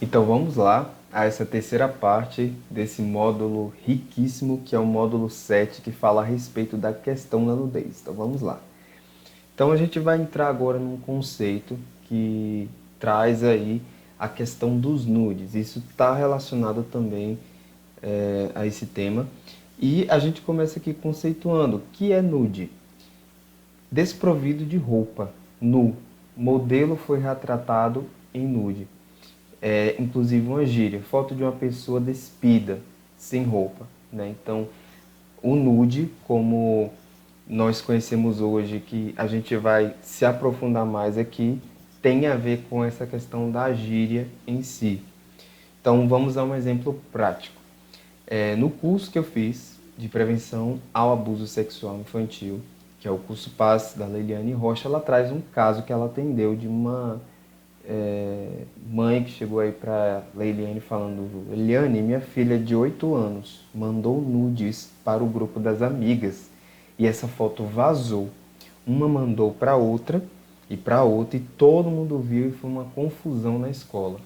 Então vamos lá a essa terceira parte desse módulo riquíssimo, que é o módulo 7, que fala a respeito da questão da nudez. Então vamos lá. Então a gente vai entrar agora num conceito que traz aí a questão dos nudes. Isso está relacionado também a esse tema. E a gente começa aqui conceituando o que é nude. Desprovido de roupa, nu. Modelo foi retratado em nude. Inclusive uma gíria, foto de uma pessoa despida, sem roupa, né? Então, o nude, como nós conhecemos hoje, que a gente vai se aprofundar mais aqui, tem a ver com essa questão da gíria em si. Então, vamos a um exemplo prático. No curso que eu fiz de prevenção ao abuso sexual infantil, que é o curso PAS da Leiliane Rocha, ela traz um caso que ela atendeu de uma mãe que chegou aí para Leiliane falando: Leiliane, minha filha de 8 anos mandou nudes para o grupo das amigas e essa foto vazou. Uma mandou para outra e todo mundo viu e foi uma confusão na escola.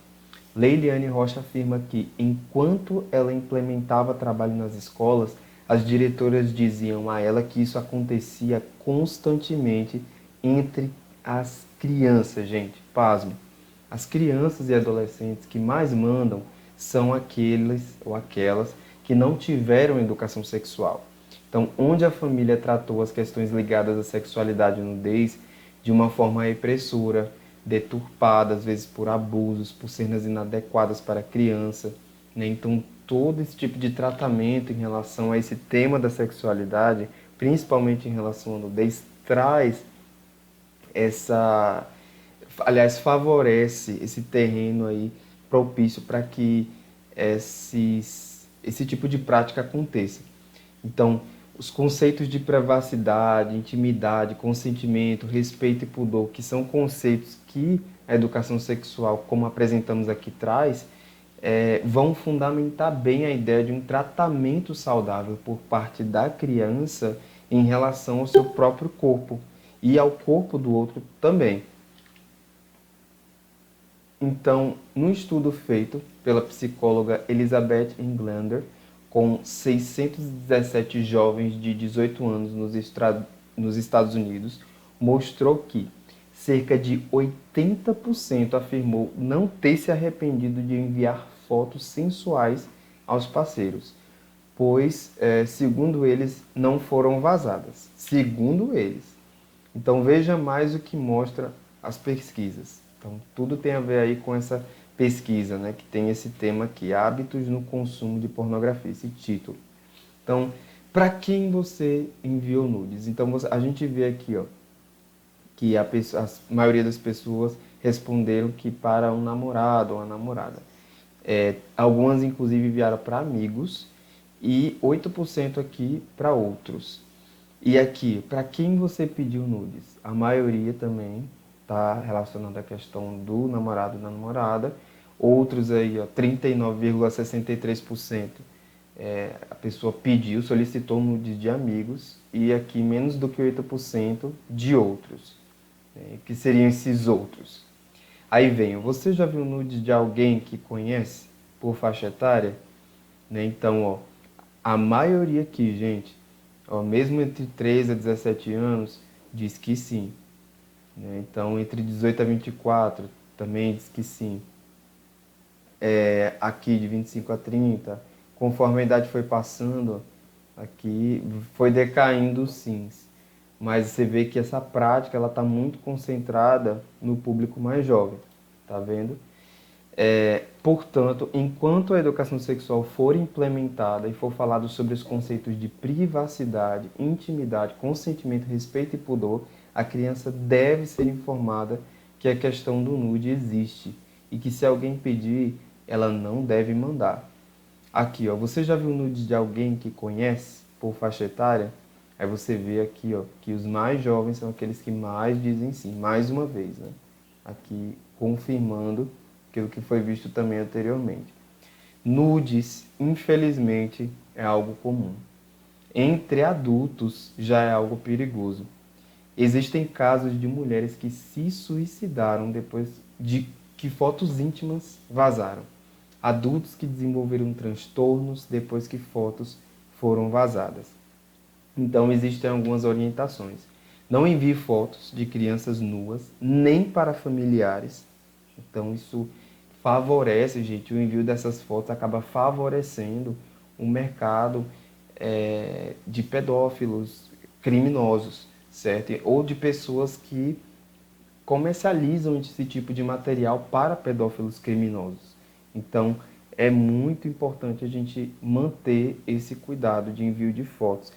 Leiliane Rocha afirma que, enquanto ela implementava trabalho nas escolas, as diretoras diziam a ela que isso acontecia constantemente entre as crianças, gente. Pasmo. As crianças e adolescentes que mais mandam são aqueles ou aquelas que não tiveram educação sexual. Então, onde a família tratou as questões ligadas à sexualidade e nudez de uma forma repressora, deturpada, às vezes por abusos, por cenas inadequadas para a criança, né? Então, todo esse tipo de tratamento em relação a esse tema da sexualidade, principalmente em relação à nudez, traz essa, aliás, favorece esse terreno aí propício para que esse tipo de prática aconteça. Então, os conceitos de privacidade, intimidade, consentimento, respeito e pudor, que são conceitos que a educação sexual, como apresentamos aqui, traz, vão fundamentar bem a ideia de um tratamento saudável por parte da criança em relação ao seu próprio corpo e ao corpo do outro também. Então, num estudo feito pela psicóloga Elizabeth Englander, com 617 jovens de 18 anos nos Estados Unidos, mostrou que cerca de 80% afirmou não ter se arrependido de enviar fotos sensuais aos parceiros, pois, segundo eles, não foram vazadas. Segundo eles. Então veja mais o que mostra as pesquisas. Então tudo tem a ver aí com essa pesquisa, né, que tem esse tema aqui, hábitos no consumo de pornografia, esse título. Então, para quem você enviou nudes? Então a gente vê aqui, ó, que a maioria das pessoas responderam que para um namorado ou uma namorada. Algumas inclusive enviaram para amigos e 8% aqui para outros. E aqui, para quem você pediu nudes? A maioria também está relacionada à questão do namorado e da namorada. Outros aí, ó, 39,63%, a pessoa pediu, solicitou nudes de amigos. E aqui menos do que 8% de outros, né? Que seriam esses outros. Aí vem, você já viu nudes de alguém que conhece por faixa etária? Né? Então, ó, a maioria aqui, gente, ó, mesmo entre 13 a 17 anos, diz que sim, né? Então, entre 18 a 24 também diz que sim. Aqui de 25 a 30, conforme a idade foi passando, aqui foi decaindo os sims. Mas você vê que essa prática ela está muito concentrada no público mais jovem, tá vendo? Portanto, enquanto a educação sexual for implementada e for falado sobre os conceitos de privacidade, intimidade, consentimento, respeito e pudor, a criança deve ser informada que a questão do nude existe e que se alguém pedir, ela não deve mandar. Aqui, ó, você já viu nude de alguém que conhece por faixa etária? Aí você vê aqui, ó, que os mais jovens são aqueles que mais dizem sim, mais uma vez, né? Aqui confirmando aquilo que foi visto também anteriormente. Nudes, infelizmente, é algo comum. Entre adultos já é algo perigoso. Existem casos de mulheres que se suicidaram depois de que fotos íntimas vazaram. Adultos que desenvolveram transtornos depois que fotos foram vazadas. Então, existem algumas orientações. Não envie fotos de crianças nuas, nem para familiares. Então, isso favorece, gente, o envio dessas fotos acaba favorecendo o mercado de pedófilos criminosos, certo? Ou de pessoas que comercializam esse tipo de material para pedófilos criminosos. Então, é muito importante a gente manter esse cuidado de envio de fotos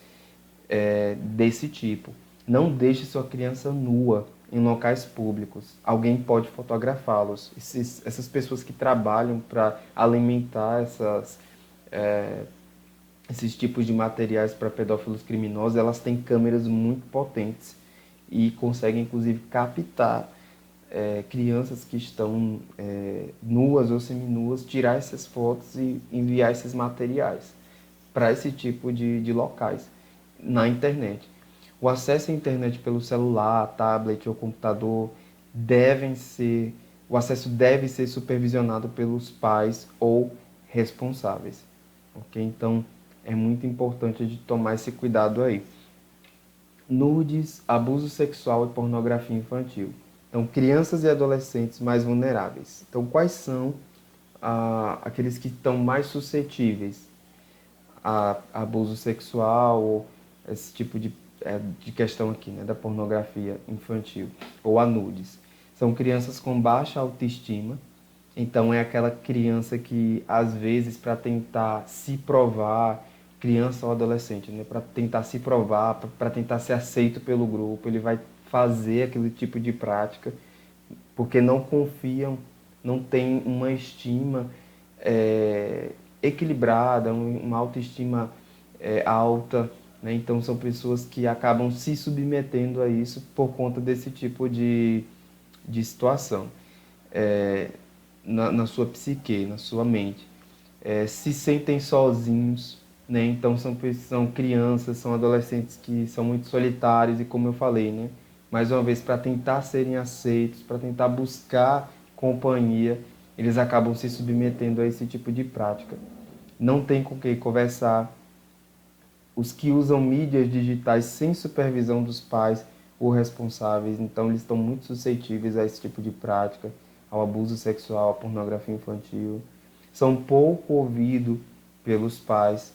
desse tipo. Não deixe sua criança nua em locais públicos. Alguém pode fotografá-los. Essas pessoas que trabalham para alimentar esses tipos de materiais para pedófilos criminosos, elas têm câmeras muito potentes e conseguem, inclusive, captar crianças que estão nuas ou seminuas, tirar essas fotos e enviar esses materiais para esse tipo de locais na internet. O acesso à internet pelo celular, tablet ou computador o acesso deve ser supervisionado pelos pais ou responsáveis, ok? Então, é muito importante a gente tomar esse cuidado aí. Nudes, abuso sexual e pornografia infantil. Então, crianças e adolescentes mais vulneráveis. Então, quais são aqueles que estão mais suscetíveis a abuso sexual ou esse tipo de questão aqui, né, da pornografia infantil ou a nudes? São crianças com baixa autoestima. Então, é aquela criança que, às vezes, para tentar se provar, criança ou adolescente, né, para tentar se provar, para tentar ser aceito pelo grupo, ele vai fazer aquele tipo de prática porque não confiam, não têm uma estima equilibrada, uma autoestima alta, né? Então são pessoas que acabam se submetendo a isso por conta desse tipo de situação na sua psique, na sua mente. Se sentem sozinhos, né? Então são crianças, são adolescentes que são muito solitários e, como eu falei, né? Mais uma vez, para tentar serem aceitos, para tentar buscar companhia, eles acabam se submetendo a esse tipo de prática. Não tem com quem conversar. Os que usam mídias digitais sem supervisão dos pais ou responsáveis, então eles estão muito suscetíveis a esse tipo de prática, ao abuso sexual, à pornografia infantil. São pouco ouvidos pelos pais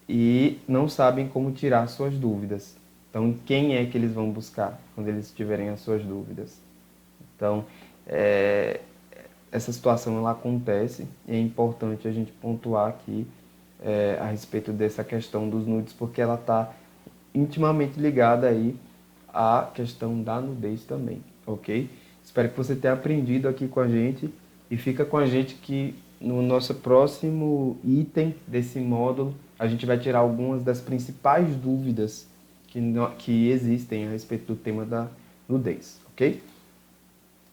e não sabem como tirar suas dúvidas. Então, quem é que eles vão buscar quando eles tiverem as suas dúvidas? Então, essa situação ela acontece e é importante a gente pontuar aqui a respeito dessa questão dos nudes, porque ela está intimamente ligada aí à questão da nudez também, ok? Espero que você tenha aprendido aqui com a gente e fica com a gente que no nosso próximo item desse módulo a gente vai tirar algumas das principais dúvidas que existem a respeito do tema da nudez, ok?